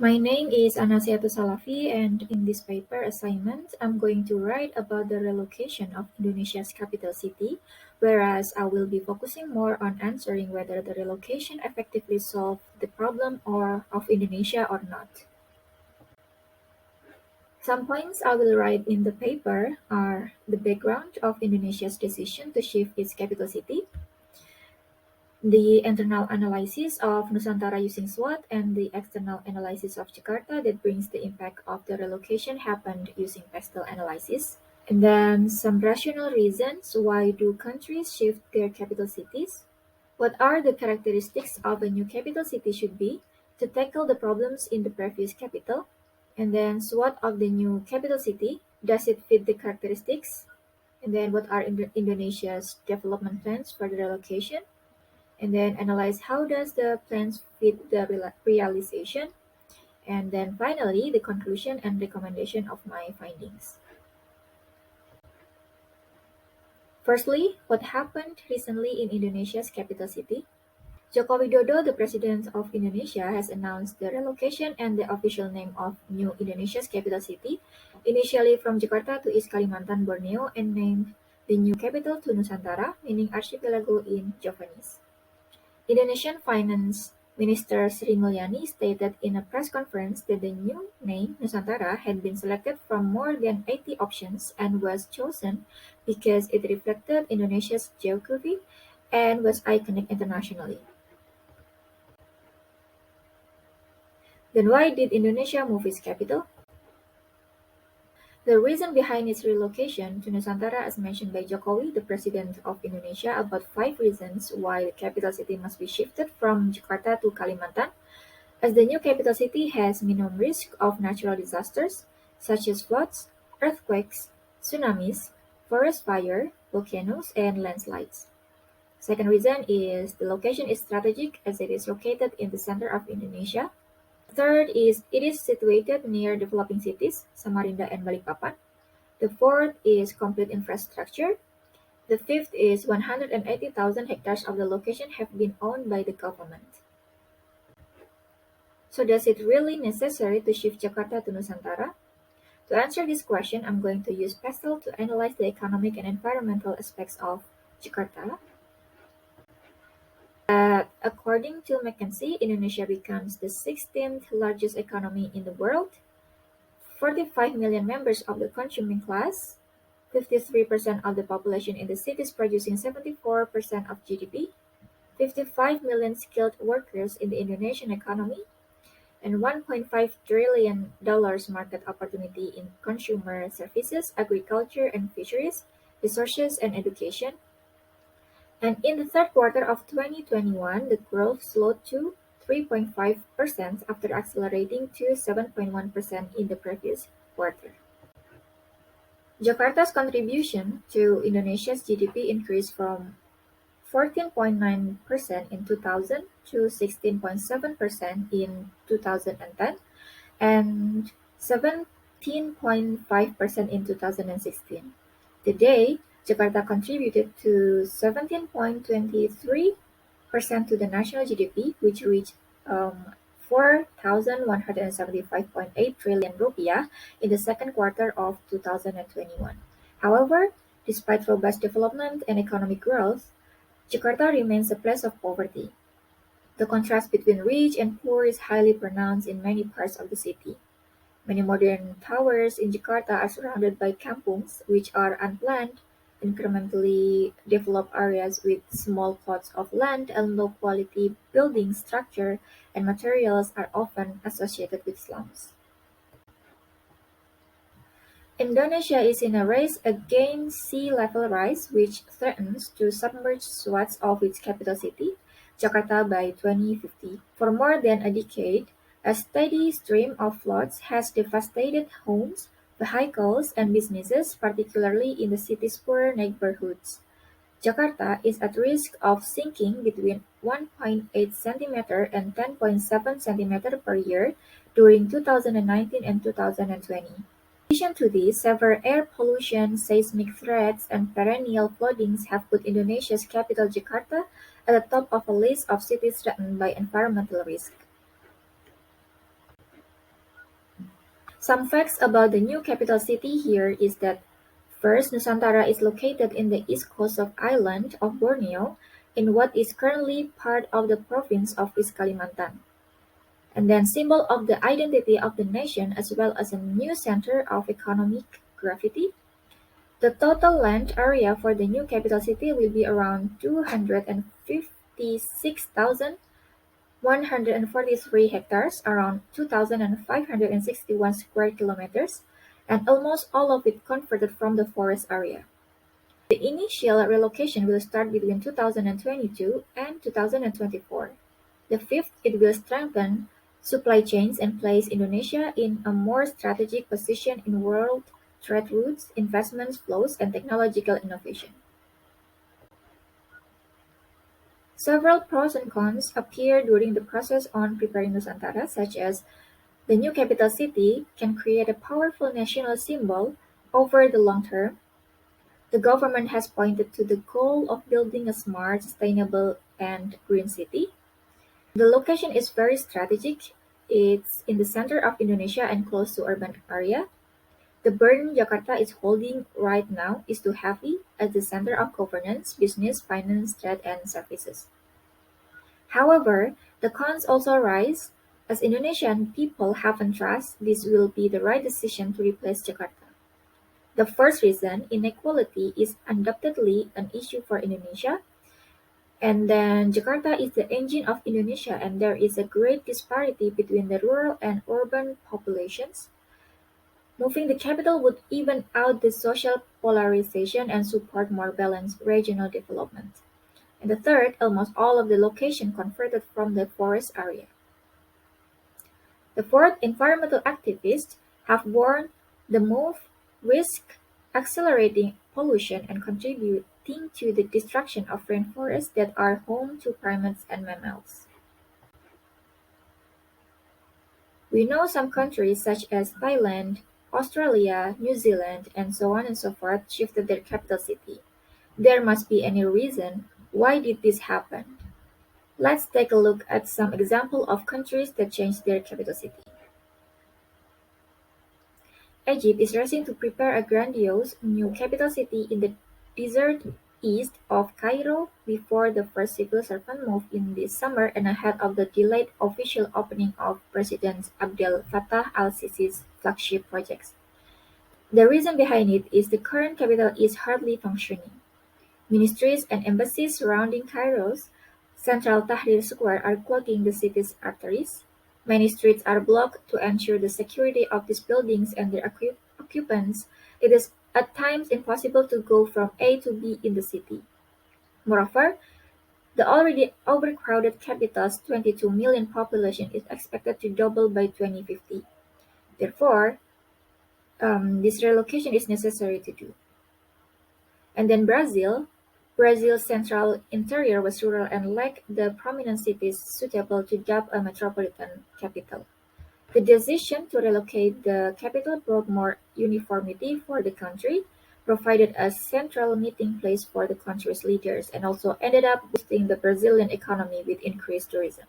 My name is Anasiatu Salafi, and in this paper assignment, I'm going to write about the relocation of Indonesia's capital city, whereas I will be focusing more on answering whether the relocation effectively solved the problem of Indonesia or not. Some points I will write in the paper are the background of Indonesia's decision to shift its capital city, the internal analysis of Nusantara using SWOT, and the external analysis of Jakarta that brings the impact of the relocation happened using pastel analysis. And then some rational reasons why do countries shift their capital cities? What are the characteristics of a new capital city should be to tackle the problems in the previous capital? And then SWOT of the new capital city, does it fit the characteristics? And then what are Indonesia's development plans for the relocation? And then analyze how does the plans fit the realization, and then finally the conclusion and recommendation of my findings. Firstly, what happened recently in Indonesia's capital city? Joko Widodo, the President of Indonesia, has announced the relocation and the official name of new Indonesia's capital city, initially from Jakarta to East Kalimantan, Borneo, and named the new capital to Nusantara, meaning archipelago in Javanese. Indonesian Finance Minister Sri Mulyani stated in a press conference that the new name, Nusantara, had been selected from more than 80 options and was chosen because it reflected Indonesia's geography and was iconic internationally. Then why did Indonesia move its capital? The reason behind its relocation to Nusantara, as mentioned by Jokowi, the President of Indonesia, about 5 reasons why the capital city must be shifted from Jakarta to Kalimantan, as the new capital city has minimum risk of natural disasters such as floods, earthquakes, tsunamis, forest fire, volcanos, and landslides. Second reason is the location is strategic as it is located in the center of Indonesia. Third is it is situated near developing cities, Samarinda and Balikpapan. The fourth is complete infrastructure. The fifth is 180,000 hectares of the location have been owned by the government. So does it really necessary to shift Jakarta to Nusantara? To answer this question, I'm going to use pastel to analyze the economic and environmental aspects of Jakarta. According to McKinsey, Indonesia becomes the 16th largest economy in the world, 45 million members of the consuming class, 53% of the population in the cities producing 74% of GDP, 55 million skilled workers in the Indonesian economy, and $1.5 trillion market opportunity in consumer services, agriculture and fisheries, resources, and education. And in the third quarter of 2021, the growth slowed to 3.5% after accelerating to 7.1% in the previous quarter. Jakarta's contribution to Indonesia's GDP increased from 14.9% in 2000 to 16.7% in 2010 and 17.5% in 2016. Today, Jakarta contributed to 17.23% to the national GDP, which reached 4,175.8 trillion rupiah in the second quarter of 2021. However, despite robust development and economic growth, Jakarta remains a place of poverty. The contrast between rich and poor is highly pronounced in many parts of the city. Many modern towers in Jakarta are surrounded by kampungs, which are unplanned, incrementally developed areas with small plots of land and low-quality building structure and materials are often associated with slums. Indonesia is in a race against sea level rise, which threatens to submerge swaths of its capital city, Jakarta, by 2050. For more than a decade, a steady stream of floods has devastated homes, vehicles, and businesses, particularly in the city's poorer neighborhoods. Jakarta is at risk of sinking between 1.8 cm and 10.7 cm per year during 2019 and 2020. In addition to this, severe air pollution, seismic threats, and perennial floodings have put Indonesia's capital Jakarta at the top of a list of cities threatened by environmental risk. Some facts about the new capital city here is that first, Nusantara is located in the east coast of island of Borneo in what is currently part of the province of East Kalimantan, and then symbol of the identity of the nation as well as a new center of economic gravity. The total land area for the new capital city will be around 256,143 hectares, around 2,561 square kilometers, and almost all of it converted from the forest area. The initial relocation will start between 2022 and 2024. The fifth, it will strengthen supply chains and place Indonesia in a more strategic position in world trade routes, investment flows, and technological innovation. Several pros and cons appear during the process on preparing Nusantara, such as the new capital city can create a powerful national symbol over the long term. The government has pointed to the goal of building a smart, sustainable, and green city. The location is very strategic. It's in the center of Indonesia and close to urban area. The burden Jakarta is holding right now is too heavy as the center of governance, business, finance, trade, and services. However, the cons also rise as Indonesian people haven't trust this will be the right decision to replace Jakarta. The first reason, inequality, is undoubtedly an issue for Indonesia, and then Jakarta is the engine of Indonesia, and there is a great disparity between the rural and urban populations. Moving the capital would even out the social polarization and support more balanced regional development. And the third, almost all of the location converted from the forest area. The fourth, environmental activists have warned the move risk accelerating pollution and contributing to the destruction of rainforests that are home to primates and mammals. We know some countries such as Thailand, Australia, New Zealand, and so on and so forth shifted their capital city. There must be any reason why did this happen. Let's take a look at some example of countries that changed their capital city. Egypt is racing to prepare a grandiose new capital city in the desert east of Cairo before the first civil servant move in this summer and ahead of the delayed official opening of President Abdel Fattah al-Sisi's flagship projects. The reason behind it is the current capital is hardly functioning. Ministries and embassies surrounding Cairo's central Tahrir Square are clogging the city's arteries. Many streets are blocked to ensure the security of these buildings and their occupants. It is at times impossible to go from A to B in the city. Moreover, the already overcrowded capital's 22 million population is expected to double by 2050. Therefore, this relocation is necessary to do. And then Brazil. Brazil's central interior was rural and lacked the prominent cities suitable to dub a metropolitan capital. The decision to relocate the capital brought more uniformity for the country, provided a central meeting place for the country's leaders, and also ended up boosting the Brazilian economy with increased tourism.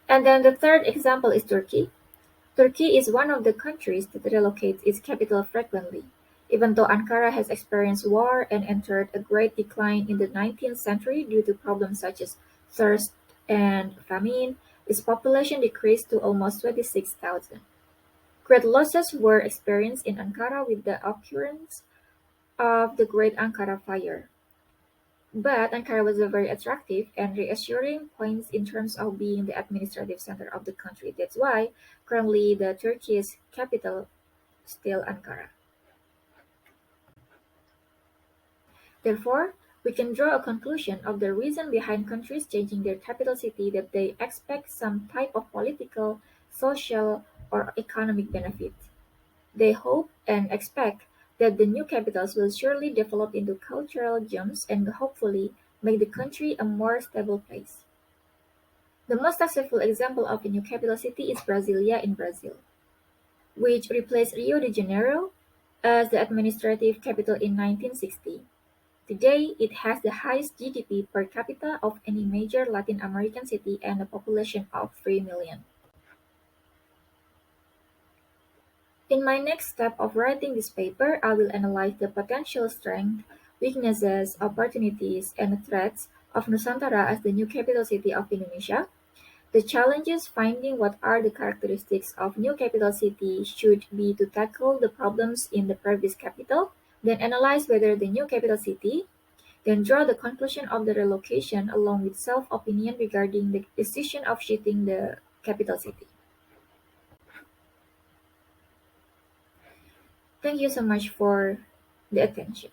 And then the third example is Turkey. Turkey is one of the countries that relocates its capital frequently. Even though Ankara has experienced war and entered a great decline in the 19th century due to problems such as thirst and famine, its population decreased to almost 26,000. Great losses were experienced in Ankara with the occurrence of the Great Ankara Fire. But Ankara was a very attractive and reassuring point in terms of being the administrative center of the country. That's why currently the Turkey's capital is still Ankara. Therefore, we can draw a conclusion of the reason behind countries changing their capital city that they expect some type of political, social, or economic benefit. They hope and expect that the new capitals will surely develop into cultural gems and hopefully make the country a more stable place. The most successful example of a new capital city is Brasilia in Brazil, which replaced Rio de Janeiro as the administrative capital in 1960. Today, it has the highest GDP per capita of any major Latin American city and a population of 3 million. In my next step of writing this paper, I will analyze the potential strengths, weaknesses, opportunities, and threats of Nusantara as the new capital city of Indonesia. The challenges finding what are the characteristics of new capital city should be to tackle the problems in the previous capital, then analyze whether the new capital city, then draw the conclusion of the relocation along with self-opinion regarding the decision of shifting the capital city. Thank you so much for the attention.